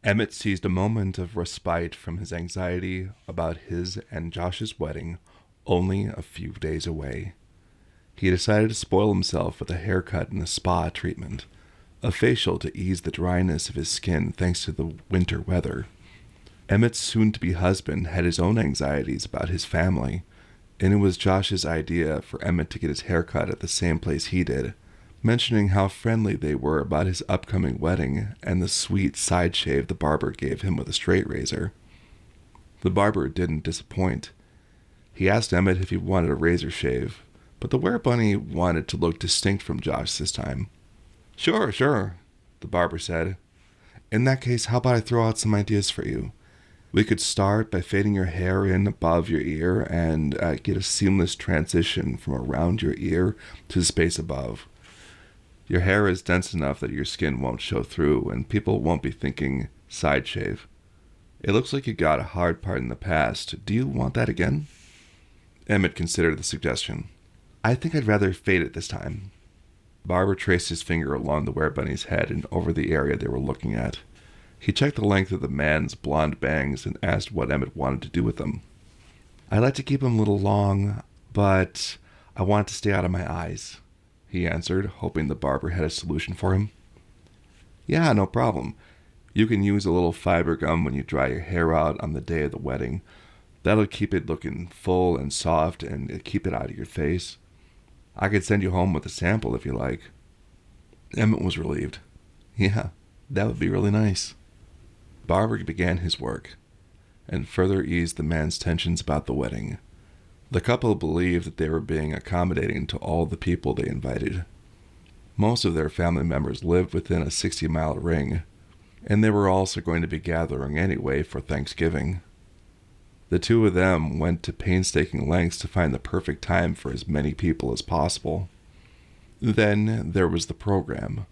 Emmett seized a moment of respite from his anxiety about his and Josh's wedding, only a few days away. He decided to spoil himself with a haircut and a spa treatment, a facial to ease the dryness of his skin thanks to the winter weather. Emmett's soon-to-be husband had his own anxieties about his family, and it was Josh's idea for Emmett to get his haircut at the same place he did, mentioning how friendly they were about his upcoming wedding and the sweet side shave the barber gave him with a straight razor. The barber didn't disappoint. He asked Emmett if he wanted a razor shave, but the Werebunny wanted to look distinct from Josh this time. Sure, the barber said. In that case, how about I throw out some ideas for you? We could start by fading your hair in above your ear and get a seamless transition from around your ear to the space above. Your hair is dense enough that your skin won't show through and people won't be thinking side shave. It looks like you got a hard part in the past. Do you want that again? Emmett considered the suggestion. I think I'd rather fade it this time. Barber traced his finger along the Werebunny's head and over the area they were looking at. He checked the length of the man's blonde bangs and asked what Emmett wanted to do with them. I'd like to keep them a little long, but I want it to stay out of my eyes, he answered, hoping the barber had a solution for him. Yeah, no problem. You can use a little fiber gum when you dry your hair out on the day of the wedding. That'll keep it looking full and soft and keep it out of your face. I could send you home with a sample if you like. Emmett was relieved. Yeah, that would be really nice. Barber began his work, and further eased the man's tensions about the wedding. The couple believed that they were being accommodating to all the people they invited. Most of their family members lived within a 60-mile ring, and they were also going to be gathering anyway for Thanksgiving. The two of them went to painstaking lengths to find the perfect time for as many people as possible. Then there was the program.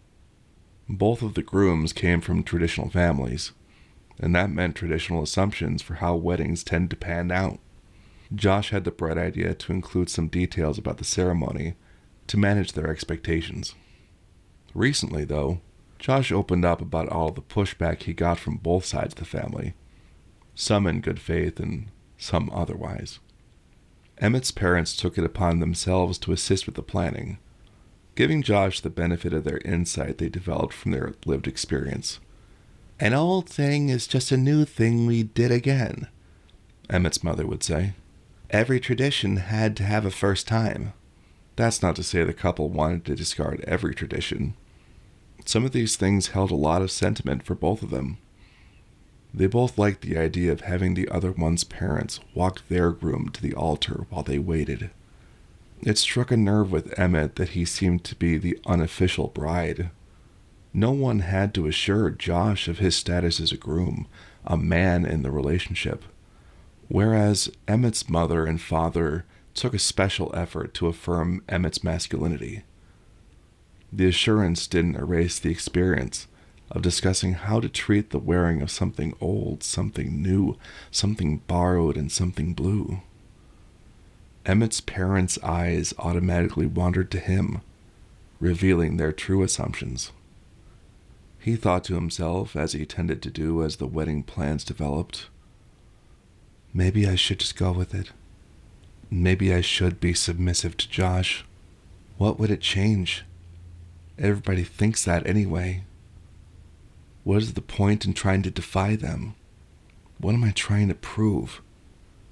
Both of the grooms came from traditional families, and that meant traditional assumptions for how weddings tend to pan out. Josh had the bright idea to include some details about the ceremony to manage their expectations. Recently, though, Josh opened up about all the pushback he got from both sides of the family, some in good faith and some otherwise. Emmett's parents took it upon themselves to assist with the planning, giving Josh the benefit of their insight they developed from their lived experience. An old thing is just a new thing we did again, Emmett's mother would say. Every tradition had to have a first time. That's not to say the couple wanted to discard every tradition. Some of these things held a lot of sentiment for both of them. They both liked the idea of having the other one's parents walk their groom to the altar while they waited. It struck a nerve with Emmett that he seemed to be the unofficial bride. No one had to assure Josh of his status as a groom, a man in the relationship, whereas Emmett's mother and father took a special effort to affirm Emmett's masculinity. The assurance didn't erase the experience of discussing how to treat the wearing of something old, something new, something borrowed, and something blue. Emmett's parents' eyes automatically wandered to him, revealing their true assumptions. He thought to himself, as he tended to do as the wedding plans developed, maybe I should just go with it. Maybe I should be submissive to Josh. What would it change? Everybody thinks that anyway. What is the point in trying to defy them? What am I trying to prove?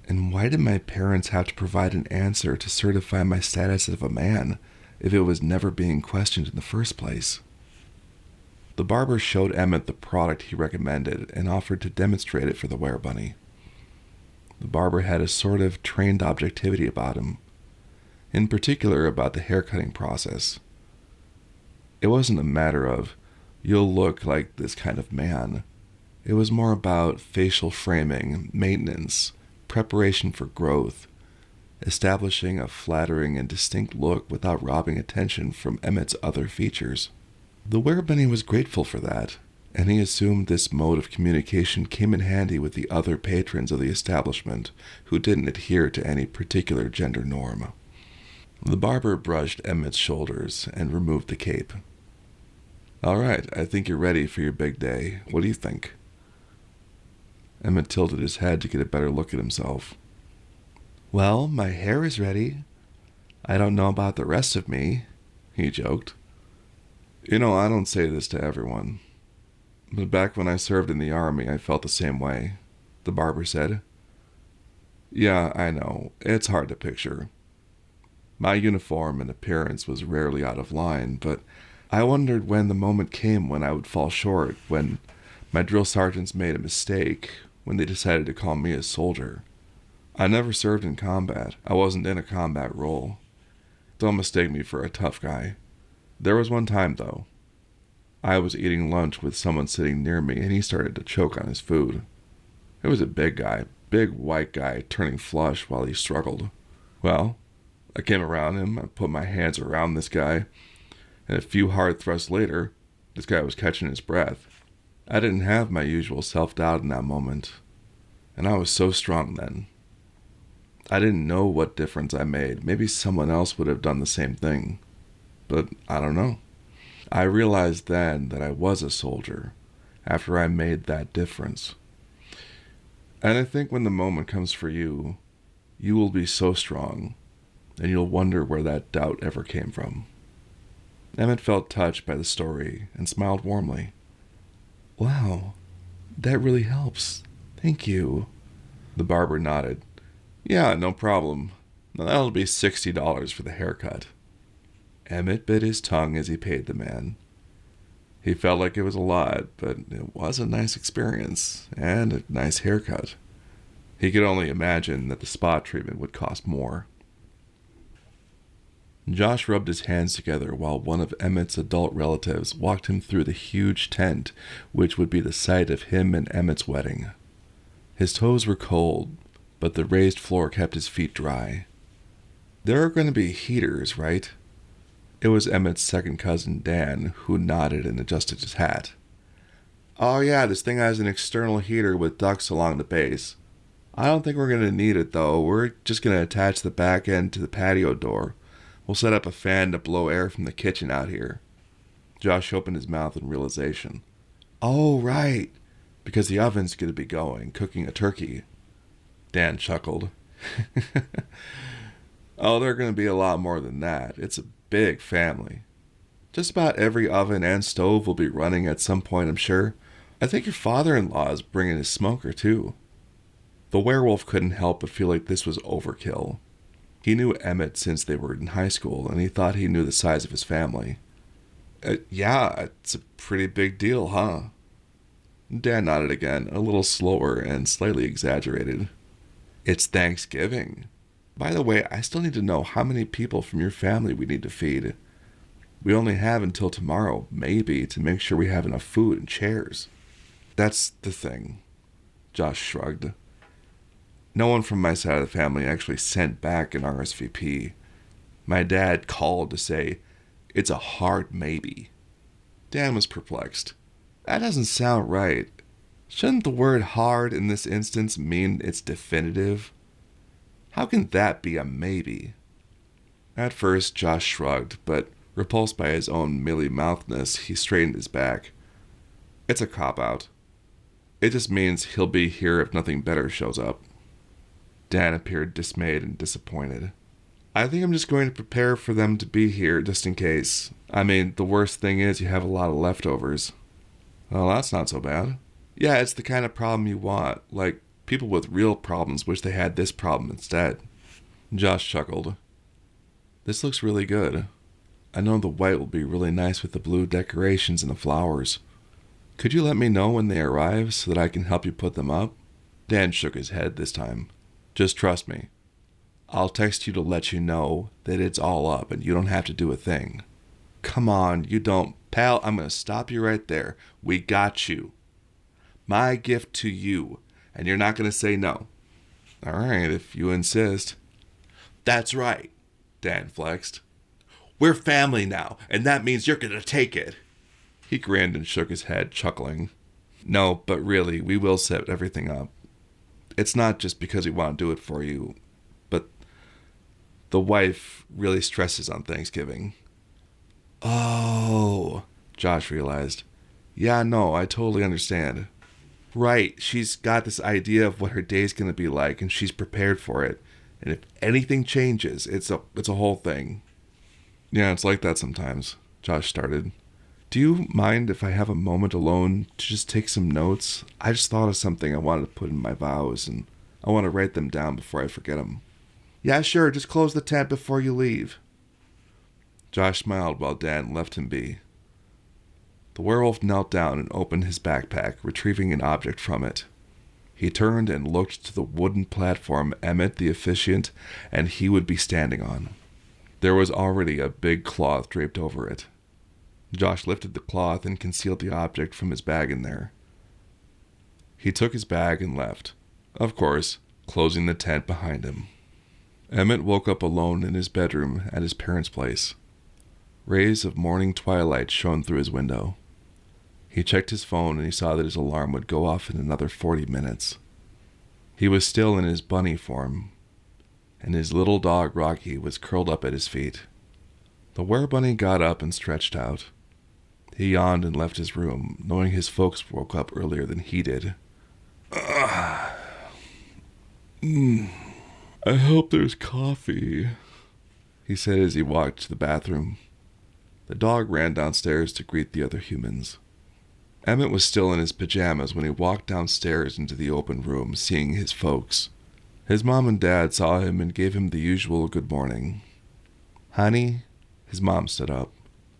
And why did my parents have to provide an answer to certify my status of a man if it was never being questioned in the first place? The barber showed Emmett the product he recommended and offered to demonstrate it for the Werebunny. The barber had a sort of trained objectivity about him, in particular about the haircutting process. It wasn't a matter of, you'll look like this kind of man. It was more about facial framing, maintenance, preparation for growth, establishing a flattering and distinct look without robbing attention from Emmett's other features. The Werebunny was grateful for that, and he assumed this mode of communication came in handy with the other patrons of the establishment who didn't adhere to any particular gender norm. The barber brushed Emmett's shoulders and removed the cape. All right, I think you're ready for your big day. What do you think? Emmett tilted his head to get a better look at himself. Well, my hair is ready. I don't know about the rest of me, he joked. You know, I don't say this to everyone, but back when I served in the army, I felt the same way, the barber said. Yeah, I know. It's hard to picture. My uniform and appearance was rarely out of line, but I wondered when the moment came when I would fall short, when my drill sergeants made a mistake, when they decided to call me a soldier. I never served in combat. I wasn't in a combat role. Don't mistake me for a tough guy. There was one time, though. I was eating lunch with someone sitting near me, and he started to choke on his food. It was a big guy, big white guy, turning flush while he struggled. Well, I came around him, I put my hands around this guy, and a few hard thrusts later, this guy was catching his breath. I didn't have my usual self-doubt in that moment, and I was so strong then. I didn't know what difference I made. Maybe someone else would have done the same thing, but I don't know. I realized then that I was a soldier after I made that difference. And I think when the moment comes for you, you will be so strong, and you'll wonder where that doubt ever came from. Emmett felt touched by the story and smiled warmly. Wow, that really helps. Thank you. The barber nodded. Yeah, no problem. Now that'll be $60 for the haircut. Emmett bit his tongue as he paid the man. He felt like it was a lot, but it was a nice experience and a nice haircut. He could only imagine that the spa treatment would cost more. Josh rubbed his hands together while one of Emmett's adult relatives walked him through the huge tent, which would be the site of him and Emmett's wedding. His toes were cold, but the raised floor kept his feet dry. There are going to be heaters, right? It was Emmett's second cousin, Dan, who nodded and adjusted his hat. Oh yeah, this thing has an external heater with ducts along the base. I don't think we're going to need it, though. We're just going to attach the back end to the patio door. We'll set up a fan to blow air from the kitchen out here. Josh opened his mouth in realization. Oh, right. Because the oven's going to be going, cooking a turkey. Dan chuckled. Oh, there are going to be a lot more than that. It's a big family. Just about every oven and stove will be running at some point, I'm sure. I think your father-in-law is bringing his smoker, too. The werewolf couldn't help but feel like this was overkill. He knew Emmett since they were in high school, and he thought he knew the size of his family. Yeah, it's a pretty big deal, huh? Dan nodded again, a little slower and slightly exaggerated. It's Thanksgiving. By the way, I still need to know how many people from your family we need to feed. We only have until tomorrow, maybe, to make sure we have enough food and chairs. That's the thing. Josh shrugged. No one from my side of the family actually sent back an RSVP. My dad called to say, it's a hard maybe. Dan was perplexed. That doesn't sound right. Shouldn't the word hard in this instance mean it's definitive? How can that be a maybe? At first, Josh shrugged, but repulsed by his own mealy-mouthedness, he straightened his back. It's a cop-out. It just means he'll be here if nothing better shows up. Dan appeared dismayed and disappointed. I think I'm just going to prepare for them to be here just in case. I mean, the worst thing is you have a lot of leftovers. Well, that's not so bad. Yeah, it's the kind of problem you want. Like, people with real problems wish they had this problem instead. Josh chuckled. This looks really good. I know the white will be really nice with the blue decorations and the flowers. Could you let me know when they arrive so that I can help you put them up? Dan shook his head this time. Just trust me. I'll text you to let you know that it's all up and you don't have to do a thing. Come on, you don't. Pal, I'm going to stop you right there. We got you. My gift to you, and you're not going to say no. All right, if you insist. That's right, Dan flexed. We're family now, and that means you're going to take it. He grinned and shook his head, chuckling. No, but really, we will set everything up. It's not just because we want to do it for you, but the wife really stresses on Thanksgiving. Oh, Josh realized. Yeah, no, I totally understand. Right, she's got this idea of what her day's going to be like, and she's prepared for it. And if anything changes, it's a whole thing. Yeah, it's like that sometimes, Josh started. Do you mind if I have a moment alone to just take some notes? I just thought of something I wanted to put in my vows, and I want to write them down before I forget them. Yeah, sure, just close the tent before you leave. Josh smiled while Dan left him be. The werewolf knelt down and opened his backpack, retrieving an object from it. He turned and looked to the wooden platform Emmett, the officiant, and he would be standing on. There was already a big cloth draped over it. Josh lifted the cloth and concealed the object from his bag in there. He took his bag and left, of course, closing the tent behind him. Emmett woke up alone in his bedroom at his parents' place. Rays of morning twilight shone through his window. He checked his phone and he saw that his alarm would go off in another 40 minutes. He was still in his bunny form, and his little dog Rocky was curled up at his feet. The Werebunny got up and stretched out. He yawned and left his room, knowing his folks woke up earlier than he did. I hope there's coffee, he said as he walked to the bathroom. The dog ran downstairs to greet the other humans. Emmett was still in his pajamas when he walked downstairs into the open room, seeing his folks. His mom and dad saw him and gave him the usual good morning. Honey, his mom stood up.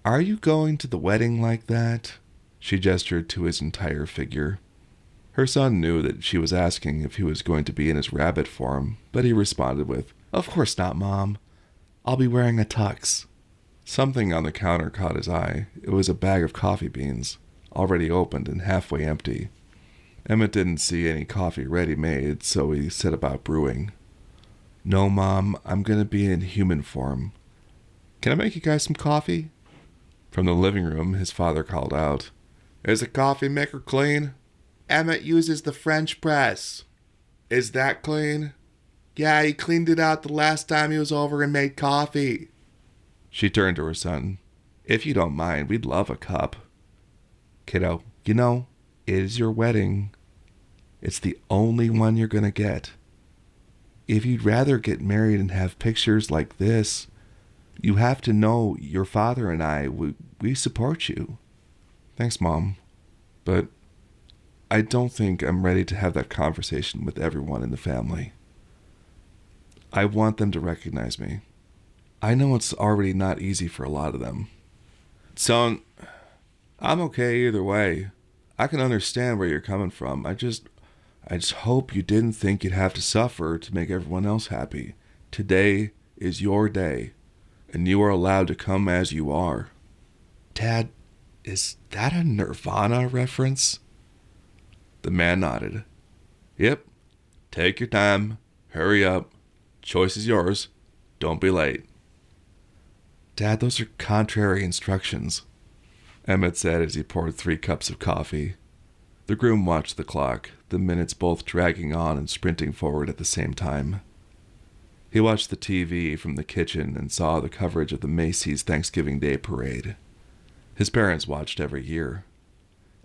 Are you going to the wedding like that? She gestured to his entire figure. Her son knew that she was asking if he was going to be in his rabbit form, but he responded with, Of course not, Mom. I'll be wearing a tux. Something on the counter caught his eye. It was a bag of coffee beans, already opened and halfway empty. Emmett didn't see any coffee ready-made, so he set about brewing. No, Mom, I'm going to be in human form. Can I make you guys some coffee? From the living room, his father called out, Is the coffee maker clean? Emmett uses the French press. Is that clean? Yeah, he cleaned it out the last time he was over and made coffee. She turned to her son. If you don't mind, we'd love a cup. Kiddo, you know, it is your wedding. It's the only one you're going to get. If you'd rather get married and have pictures like this, you have to know your father and I, we support you. Thanks, Mom. But I don't think I'm ready to have that conversation with everyone in the family. I want them to recognize me. I know it's already not easy for a lot of them. Son, I'm okay either way. I can understand where you're coming from. I just hope you didn't think you'd have to suffer to make everyone else happy. Today is your day, and you are allowed to come as you are. Dad, is that a Nirvana reference? The man nodded. Yep. Take your time. Hurry up. Choice is yours. Don't be late. Dad, those are contrary instructions, Emmett said as he poured 3 cups of coffee. The groom watched the clock, the minutes both dragging on and sprinting forward at the same time. He watched the TV from the kitchen and saw the coverage of the Macy's Thanksgiving Day Parade. His parents watched every year.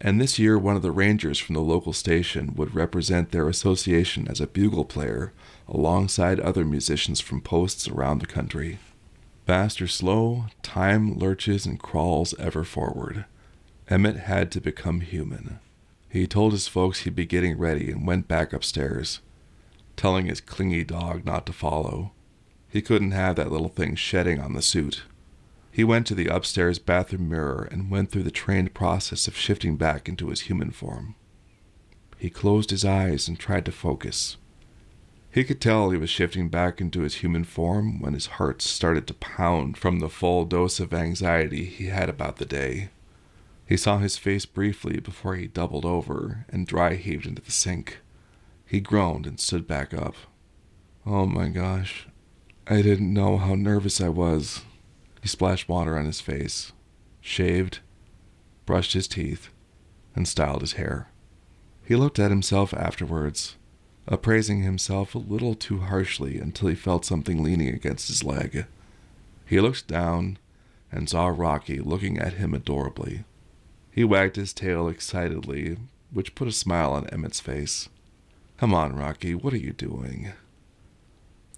And this year one of the rangers from the local station would represent their association as a bugle player alongside other musicians from posts around the country. Fast or slow, time lurches and crawls ever forward. Emmett had to become human. He told his folks he'd be getting ready and went back upstairs, telling his clingy dog not to follow. He couldn't have that little thing shedding on the suit. He went to the upstairs bathroom mirror and went through the trained process of shifting back into his human form. He closed his eyes and tried to focus. He could tell he was shifting back into his human form when his heart started to pound from the full dose of anxiety he had about the day. He saw his face briefly before he doubled over and dry heaved into the sink. He groaned and stood back up. Oh my gosh, I didn't know how nervous I was. He splashed water on his face, shaved, brushed his teeth, and styled his hair. He looked at himself afterwards, appraising himself a little too harshly until he felt something leaning against his leg. He looked down and saw Rocky looking at him adorably. He wagged his tail excitedly, which put a smile on Emmett's face. "Come on, Rocky, what are you doing?"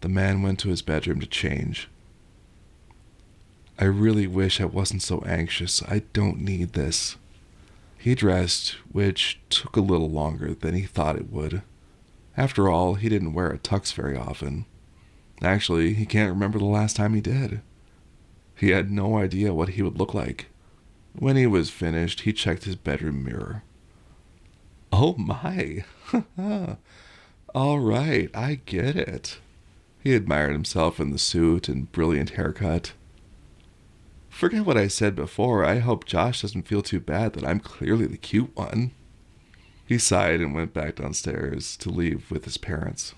The man went to his bedroom to change. "I really wish I wasn't so anxious. I don't need this." He dressed, which took a little longer than he thought it would. After all, he didn't wear a tux very often. Actually, he can't remember the last time he did. He had no idea what he would look like. When he was finished, he checked his bedroom mirror. "Oh my! All right, I get it." He admired himself in the suit and brilliant haircut. "Forget what I said before. I hope Josh doesn't feel too bad that I'm clearly the cute one." He sighed and went back downstairs to leave with his parents.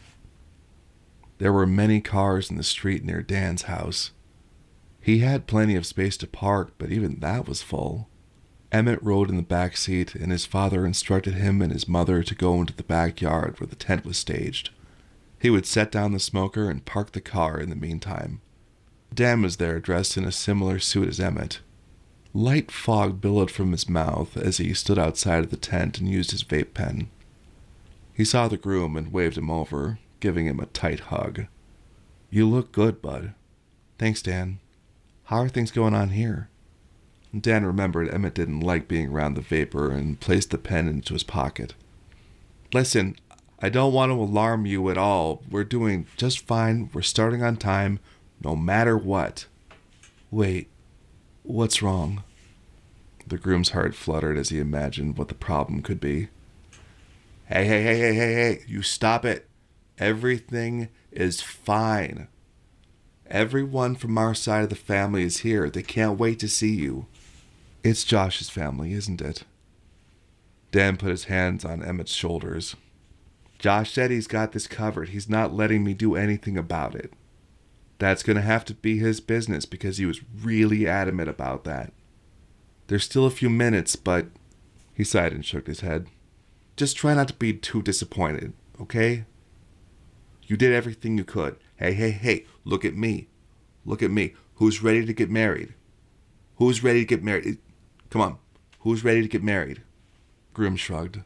There were many cars in the street near Dan's house. He had plenty of space to park, but even that was full. Emmett rode in the back seat, and his father instructed him and his mother to go into the backyard where the tent was staged. He would set down the smoker and park the car in the meantime. Dan was there, dressed in a similar suit as Emmett. Light fog billowed from his mouth as he stood outside of the tent and used his vape pen. He saw the groom and waved him over, giving him a tight hug. "You look good, bud." "Thanks, Dan. How are things going on here?" Dan remembered Emmett didn't like being around the vapor and placed the pen into his pocket. "Listen, I don't want to alarm you at all. We're doing just fine. We're starting on time, no matter what." "Wait, what's wrong?" The groom's heart fluttered as he imagined what the problem could be. Hey, you stop it. Everything is fine. Everyone from our side of the family is here. They can't wait to see you." "It's Josh's family, isn't it?" Dan put his hands on Emmett's shoulders. "Josh said he's got this covered. He's not letting me do anything about it. That's going to have to be his business because he was really adamant about that. There's still a few minutes, but..." He sighed and shook his head. "Just try not to be too disappointed, okay? You did everything you could. Hey, look at me. Look at me. Who's ready to get married? Who's ready to get married? Come on. Who's ready to get married?" Groom shrugged.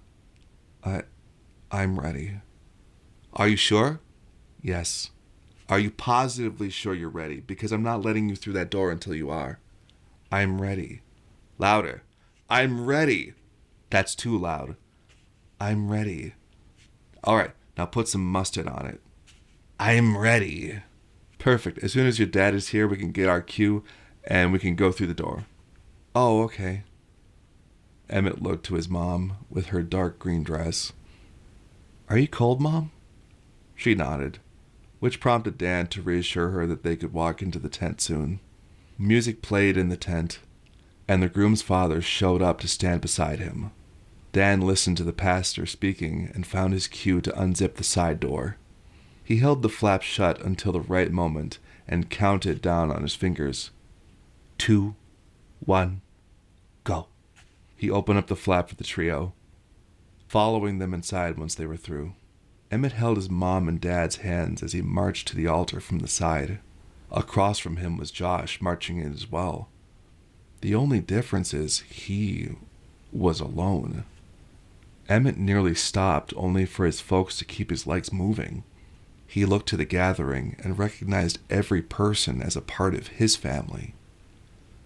I'm ready." "Are you sure?" "Yes." "Are you positively sure you're ready? Because I'm not letting you through that door until you are." "I'm ready." "Louder." "I'm ready." That's too loud. "I'm ready." "All right, now put some mustard on it." "I'm ready." "Perfect. As soon as your dad is here, we can get our cue and we can go through the door." "Oh, okay." Emmett looked to his mom with her dark green dress. "Are you cold, Mom?" She nodded, which prompted Dan to reassure her that they could walk into the tent soon. Music played in the tent, and the groom's father showed up to stand beside him. Dan listened to the pastor speaking and found his cue to unzip the side door. He held the flap shut until the right moment and counted down on his fingers. 2, 1, go. He opened up the flap for the trio, following them inside once they were through. Emmett held his mom and dad's hands as he marched to the altar from the side. Across from him was Josh, marching in as well. The only difference is he was alone. Emmett nearly stopped, only for his folks to keep his legs moving. He looked to the gathering and recognized every person as a part of his family.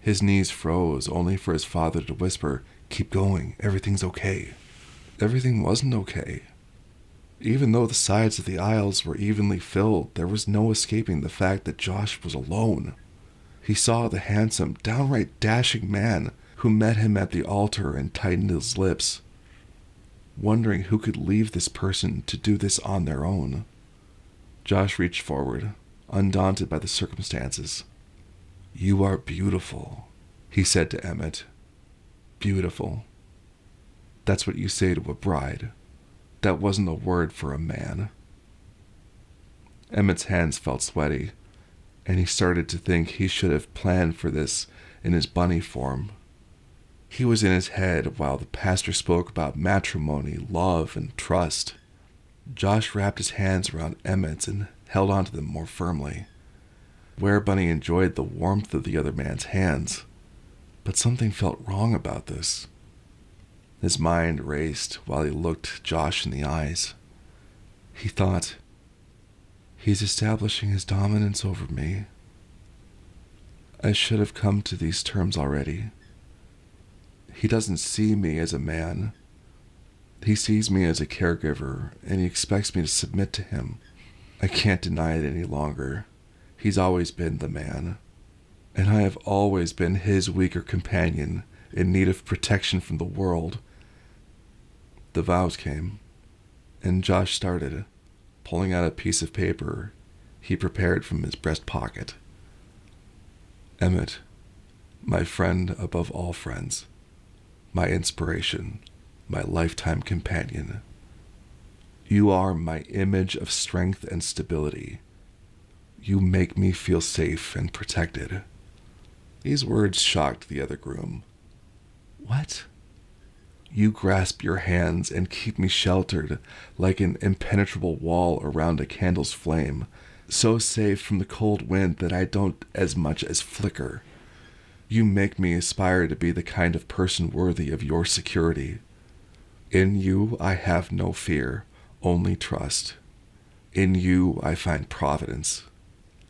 His knees froze, only for his father to whisper, "Keep going, everything's okay." Everything wasn't okay. Even though the sides of the aisles were evenly filled, there was no escaping the fact that Josh was alone. He saw the handsome, downright dashing man who met him at the altar and tightened his lips, wondering who could leave this person to do this on their own. Josh reached forward, undaunted by the circumstances. "You are beautiful," he said to Emmett. "Beautiful. That's what you say to a bride. That wasn't a word for a man." Emmett's hands felt sweaty, and he started to think he should have planned for this in his bunny form. He was in his head while the pastor spoke about matrimony, love, and trust. Josh wrapped his hands around Emmett's and held onto them more firmly. Werebunny enjoyed the warmth of the other man's hands, but something felt wrong about this. His mind raced while he looked Josh in the eyes. He thought, he's establishing his dominance over me. I should have come to these terms already. He doesn't see me as a man. He sees me as a caregiver, and he expects me to submit to him. I can't deny it any longer. He's always been the man. And I have always been his weaker companion in need of protection from the world. The vows came, and Josh started, pulling out a piece of paper he prepared from his breast pocket. Emmett, my friend above all friends, my inspiration, my lifetime companion. You are my image of strength and stability. You make me feel safe and protected. These words shocked the other groom. What? You grasp your hands and keep me sheltered like an impenetrable wall around a candle's flame, so safe from the cold wind that I don't as much as flicker. You make me aspire to be the kind of person worthy of your security. In you I have no fear, only trust. In you I find providence.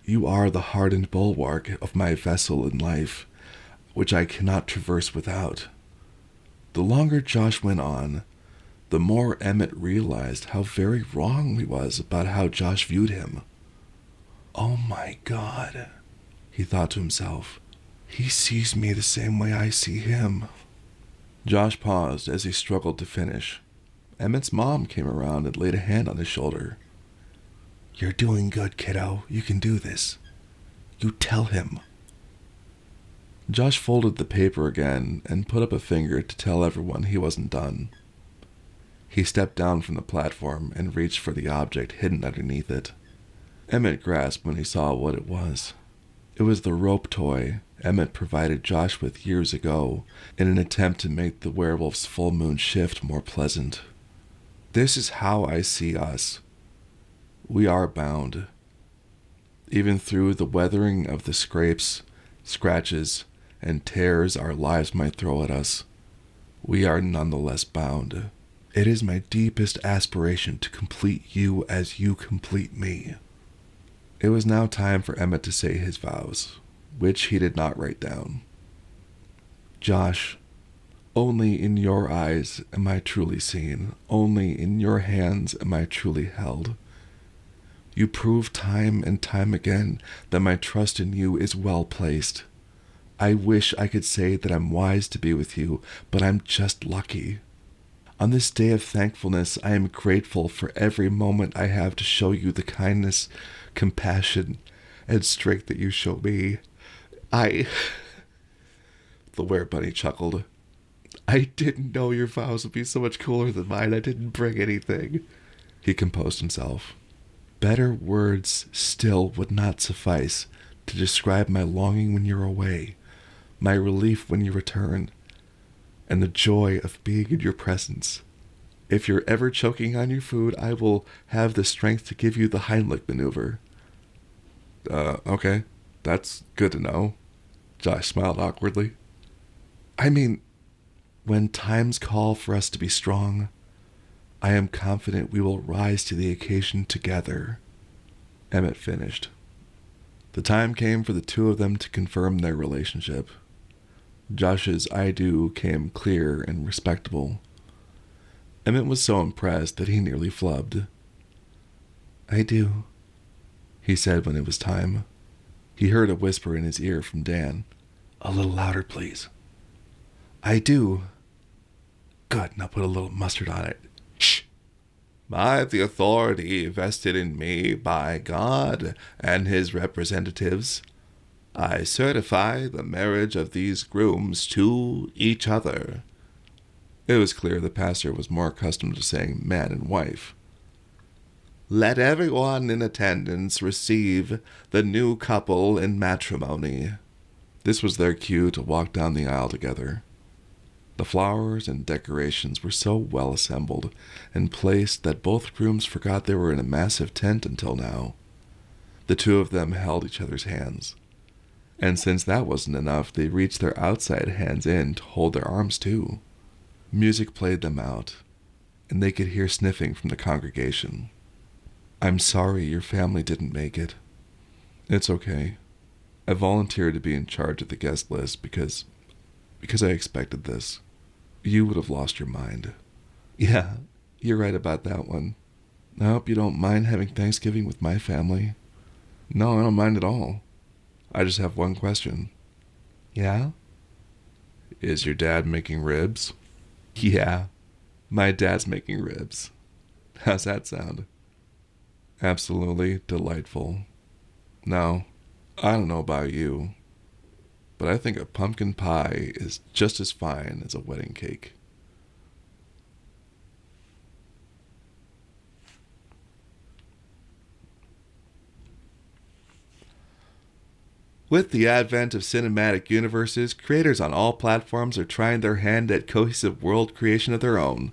You are the hardened bulwark of my vessel in life, which I cannot traverse without. The longer Josh went on, the more Emmett realized how very wrong he was about how Josh viewed him. Oh my God, he thought to himself. He sees me the same way I see him. Josh paused as he struggled to finish. Emmett's mom came around and laid a hand on his shoulder. You're doing good, kiddo. You can do this. You tell him. Josh folded the paper again and put up a finger to tell everyone he wasn't done. He stepped down from the platform and reached for the object hidden underneath it. Emmett grasped when he saw what it was. It was the rope toy Emmett provided Josh with years ago in an attempt to make the werewolf's full moon shift more pleasant. This is how I see us. We are bound. Even through the weathering of the scrapes, scratches, and tears our lives might throw at us, we are nonetheless bound. It is my deepest aspiration to complete you as you complete me. It was now time for Emmett to say his vows, which he did not write down. Josh, only in your eyes am I truly seen. Only in your hands am I truly held. You prove time and time again that my trust in you is well placed. I wish I could say that I'm wise to be with you, but I'm just lucky. On this day of thankfulness, I am grateful for every moment I have to show you the kindness, compassion, and strength that you show me. The Werebunny chuckled. I didn't know your vows would be so much cooler than mine. I didn't bring anything. He composed himself. Better words still would not suffice to describe my longing when you're away, my relief when you return, and the joy of being in your presence. If you're ever choking on your food, I will have the strength to give you the Heimlich maneuver. Okay. That's good to know. Josh smiled awkwardly. I mean, when times call for us to be strong, I am confident we will rise to the occasion together. Emmett finished. The time came for the two of them to confirm their relationship. Josh's I do came clear and respectable. Emmett was so impressed that he nearly flubbed. I do, he said when it was time. He heard a whisper in his ear from Dan. A little louder, please. I do. Good, now put a little mustard on it. Shh. By the authority vested in me by God and his representatives, I certify the marriage of these grooms to each other. It was clear the pastor was more accustomed to saying man and wife. Let everyone in attendance receive the new couple in matrimony. This was their cue to walk down the aisle together. The flowers and decorations were so well assembled and placed that both grooms forgot they were in a massive tent until now. The two of them held each other's hands. And since that wasn't enough, they reached their outside hands in to hold their arms too. Music played them out, and they could hear sniffing from the congregation. "I'm sorry your family didn't make it." "It's okay. I volunteered to be in charge of the guest list because I expected this. You would have lost your mind." "Yeah, you're right about that one. I hope you don't mind having Thanksgiving with my family." "No, I don't mind at all. I just have one question." "Yeah?" "Is your dad making ribs?" "Yeah, my dad's making ribs. How's that sound?" "Absolutely delightful. Now, I don't know about you, but I think a pumpkin pie is just as fine as a wedding cake." With the advent of cinematic universes, creators on all platforms are trying their hand at cohesive world creation of their own.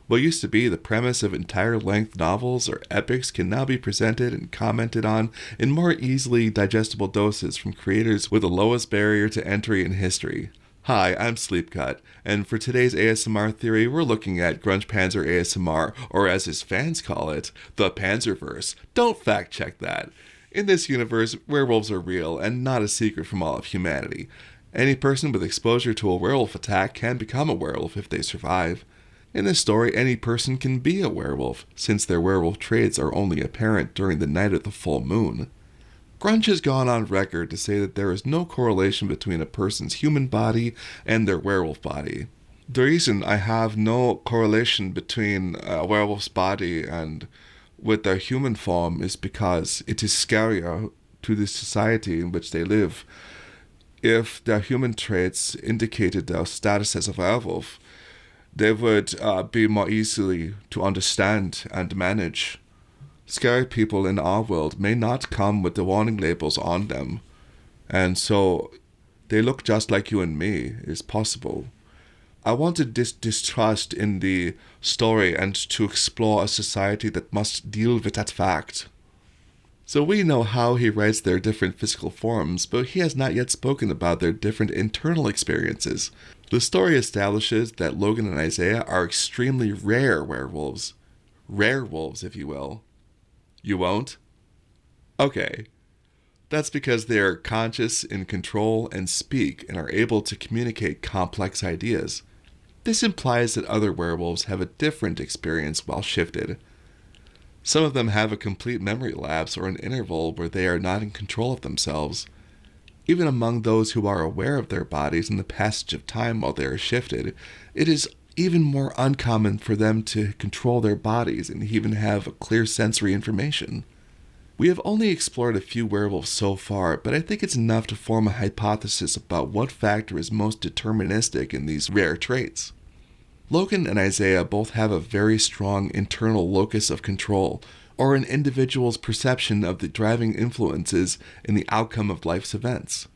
What used to be the premise of entire-length novels or epics can now be presented and commented on in more easily digestible doses from creators with the lowest barrier to entry in history. Hi, I'm Sleepcut, and for today's ASMR theory, we're looking at Grunge Panzer ASMR, or as his fans call it, the Panzerverse. Don't fact-check that. In this universe, werewolves are real and not a secret from all of humanity. Any person with exposure to a werewolf attack can become a werewolf if they survive. In this story, any person can be a werewolf, since their werewolf traits are only apparent during the night of the full moon. Grunge has gone on record to say that there is no correlation between a person's human body and their werewolf body. The reason I have no correlation between a werewolf's body and with their human form is because it is scarier to the society in which they live. If their human traits indicated their status as a werewolf, they would be more easily to understand and manage. Scary people in our world may not come with the warning labels on them, and so they look just like you and me is possible. I wanted this distrust in the story and to explore a society that must deal with that fact. So we know how he writes their different physical forms, but he has not yet spoken about their different internal experiences. The story establishes that Logan and Isaiah are extremely rare werewolves. Rare wolves, if you will. You won't? Okay. That's because they are conscious, in control, and speak, and are able to communicate complex ideas. This implies that other werewolves have a different experience while shifted. Some of them have a complete memory lapse or an interval where they are not in control of themselves. Even among those who are aware of their bodies in the passage of time while they are shifted, it is even more uncommon for them to control their bodies and even have a clear sensory information. We have only explored a few werewolves so far, but I think it's enough to form a hypothesis about what factor is most deterministic in these rare traits. Logan and Isaiah both have a very strong internal locus of control, or an individual's perception of the driving influences in the outcome of life's events.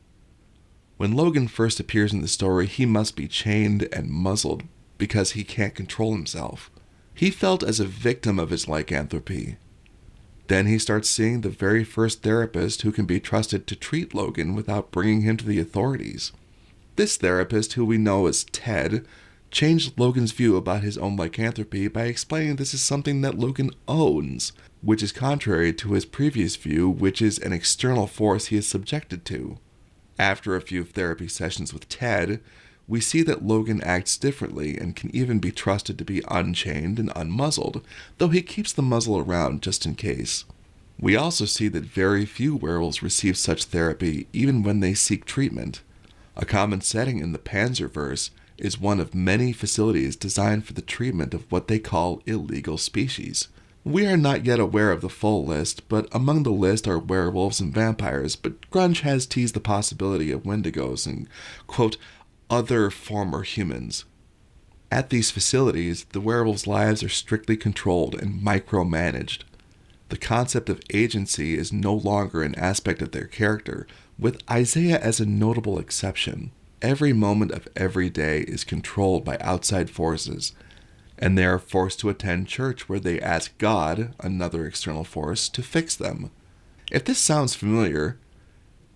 When Logan first appears in the story, he must be chained and muzzled because he can't control himself. He felt as a victim of his lycanthropy. Then he starts seeing the very first therapist who can be trusted to treat Logan without bringing him to the authorities. This therapist, who we know as Ted, changed Logan's view about his own lycanthropy by explaining this is something that Logan owns, which is contrary to his previous view, which is an external force he is subjected to. After a few therapy sessions with Ted, we see that Logan acts differently and can even be trusted to be unchained and unmuzzled, though he keeps the muzzle around just in case. We also see that very few werewolves receive such therapy even when they seek treatment. A common setting in the Panzerverse is one of many facilities designed for the treatment of what they call illegal species. We are not yet aware of the full list, but among the list are werewolves and vampires, but Grunge has teased the possibility of wendigos and, quote, other former humans. At these facilities, the werewolves' lives are strictly controlled and micromanaged. The concept of agency is no longer an aspect of their character, with Isaiah as a notable exception. Every moment of every day is controlled by outside forces, and they are forced to attend church where they ask God, another external force, to fix them. If this sounds familiar,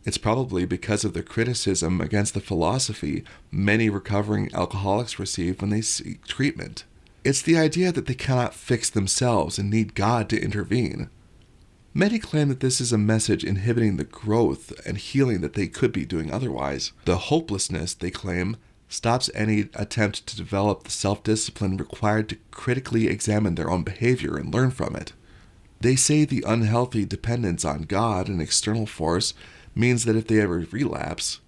It's probably because of the criticism against the philosophy many recovering alcoholics receive when they seek treatment. It's the idea that they cannot fix themselves and need God to intervene. Many claim that this is a message inhibiting the growth and healing that they could be doing otherwise. The hopelessness, they claim, stops any attempt to develop the self-discipline required to critically examine their own behavior and learn from it. They say the unhealthy dependence on God and external force means that if they ever relapse,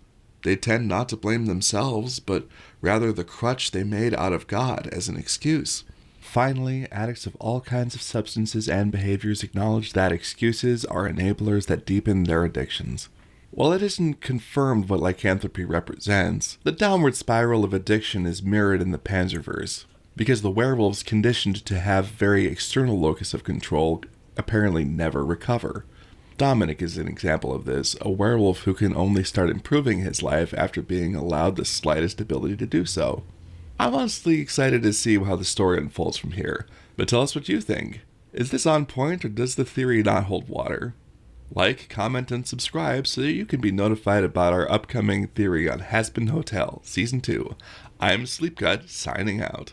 they tend not to blame themselves, but rather the crutch they made out of God as an excuse. Finally, addicts of all kinds of substances and behaviors acknowledge that excuses are enablers that deepen their addictions. While it isn't confirmed what lycanthropy represents, the downward spiral of addiction is mirrored in the Panzerverse, because the werewolves conditioned to have very external locus of control apparently never recover. Dominic is an example of this, a werewolf who can only start improving his life after being allowed the slightest ability to do so. I'm honestly excited to see how the story unfolds from here, but tell us what you think. Is this on point, or does the theory not hold water? Like, comment, and subscribe so that you can be notified about our upcoming theory on Has Been Hotel Season 2. I'm Sleepgut, signing out.